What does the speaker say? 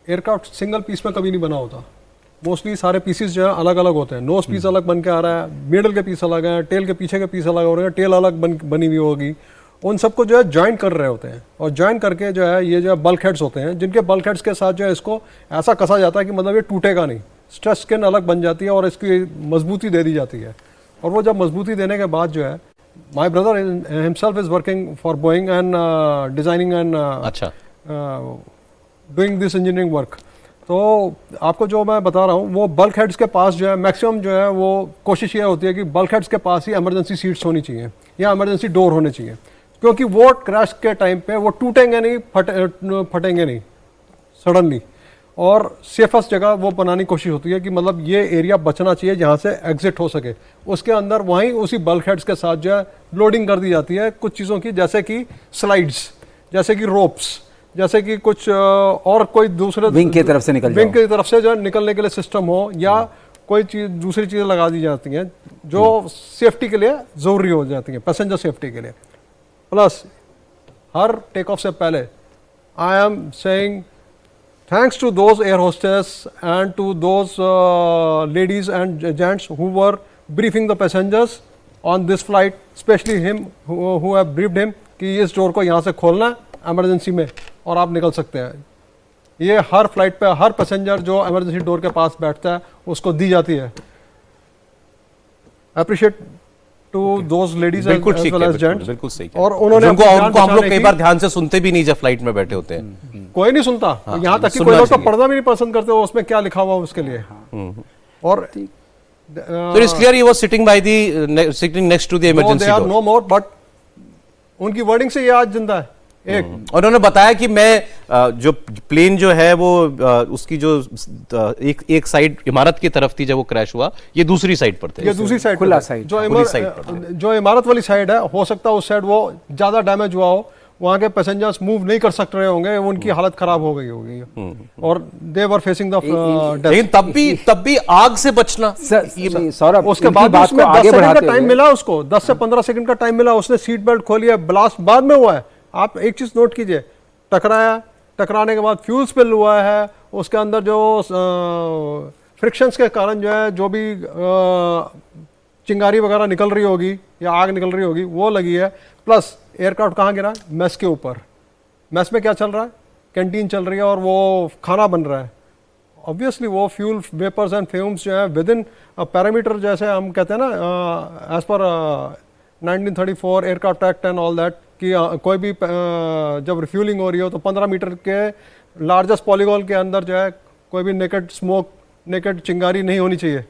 Aircraft single piece में कभी नहीं बना होता, मोस्टली सारे पीसेस जो है अलग अलग होते हैं। नोज पीस अलग बन के आ रहा है, मिडल के पीस अलग है, टेल के पीछे के पीस अलग हो रहे हैं, टेल अलग बनी हुई होगी, उन सबको जो है ज्वाइन कर रहे होते हैं। और ज्वाइन करके जो है ये जो है बल्क हेड्स होते हैं, जिनके बल्क हेड्स के साथ जो है इसको ऐसा कसा जाता है कि मतलब ये टूटेगा नहीं, स्ट्रेस स्किन अलग बन जाती है और इसकी मजबूती दे दी जाती है। और वो जब मजबूती देने के बाद जो है, my brother himself is working for Boeing and designing and अच्छा, डूइंग दिस इंजीनियरिंग वर्क। तो आपको जो मैं बता रहा हूँ, वो बल्क हेड्स के पास जो है मैक्सिमम जो है वो कोशिश ये होती है कि बल्क हेड्स के पास ही इमरजेंसी सीट्स होनी चाहिए या इमरजेंसी डोर होने चाहिए, क्योंकि वो क्रैश के टाइम पे वो टूटेंगे नहीं, फटेंगे नहीं सडनली। और सेफेस्ट जगह वो बनाने की कोशिश होती है कि मतलब ये एरिया बचना चाहिए जहाँ से एग्जिट हो सके, उसके अंदर वहीं उसी बल्क हेड्स के साथ जो है लोडिंग कर दी जाती है कुछ चीज़ों की, जैसे कि स्लाइड्स, जैसे कि रोप्स, जैसे कि कुछ और कोई दूसरे विंग की तरफ से विंग की तरफ से जो है निकलने के लिए सिस्टम हो, या कोई चीज दूसरी चीज़ें लगा दी जाती हैं जो सेफ्टी के लिए ज़रूरी हो जाती हैं, पैसेंजर सेफ्टी के लिए। प्लस हर टेक ऑफ से पहले I am saying thanks to those air hostess and to those ladies and gents who were briefing the passengers on this flight, specially him who have briefed him कि इस door को यहाँ से खोलना है emergency में और आप निकल सकते हैं। ये हर फ्लाइट पे हर पैसेंजर जो इमरजेंसी डोर के पास बैठता है उसको दी जाती है। अप्रिशिएट टू दोज लेडीज बिल्कुल एज ठीक वेल है, एज जेंट्स। बिल्कुल सही है। और उन्होंने उनको अपनी जान हम लोग बचाने कई की- बार ध्यान से सुनते भी नहीं जब फ्लाइट में बैठे होते हैं। कोई नहीं सुनता, यहाँ तक कि सुनना कोई लोग तो चाहिए। पढ़ना भी नहीं पसंद करते हो उसमें क्या लिखा हुआ है उसके लिए। और So it's clear he was sitting by the sitting next to the emergency they are door. No more, but उनकी वर्डिंग से ये आज जिंदा है। एक और उन्होंने बताया कि मैं जो प्लेन जो है वो उसकी जो एक साइड इमारत की तरफ थी जब वो क्रैश हुआ, ये दूसरी साइड पर थे। ये दूसरी साइड खुला पे है। साइड। जो खुली साइड पर जो इमारत वाली साइड है, हो सकता है उस साइड वो ज्यादा डैमेज हुआ हो, वहां के पैसेंजर्स मूव नहीं कर सक रहे होंगे, उनकी हालत खराब हो गई होगी और दे वर फेसिंग द डेथ। लेकिन तब भी आग से बचना, सौरभ, उसके इनकी बाद बात उसमें को 10 आगे सेकंड का बढ़ाते टाइम हुए मिला उसको, 10 से 15 सेकंड का टाइम मिला, उसने सीट बेल्ट खोली है, ब्लास्ट बाद में हुआ है। आप एक चीज नोट कीजिए, टकराया, टकराने के बाद फ्यूल स्पिल हुआ है, उसके अंदर जो फ्रिक्शंस के कारण जो है जो भी चिंगारी वगैरह निकल रही होगी या आग निकल रही होगी वो लगी है। प्लस एयरक्राफ्ट कहाँ गिरा? मेस के ऊपर। मेस में क्या चल रहा है? कैंटीन चल रही है और वो खाना बन रहा है। ऑब्वियसली वो फ्यूल वेपर्स एंड फ्यूम्स जो है विद इन पैरामीटर, जैसे हम कहते हैं ना as per 1934 aircraft act and all that, कि कोई भी जब रिफ्यूलिंग हो रही हो तो 15 मीटर के लार्जेस्ट पॉलीगॉन के अंदर जो है कोई भी नेकेड स्मोक, नेकेड चिंगारी नहीं होनी चाहिए।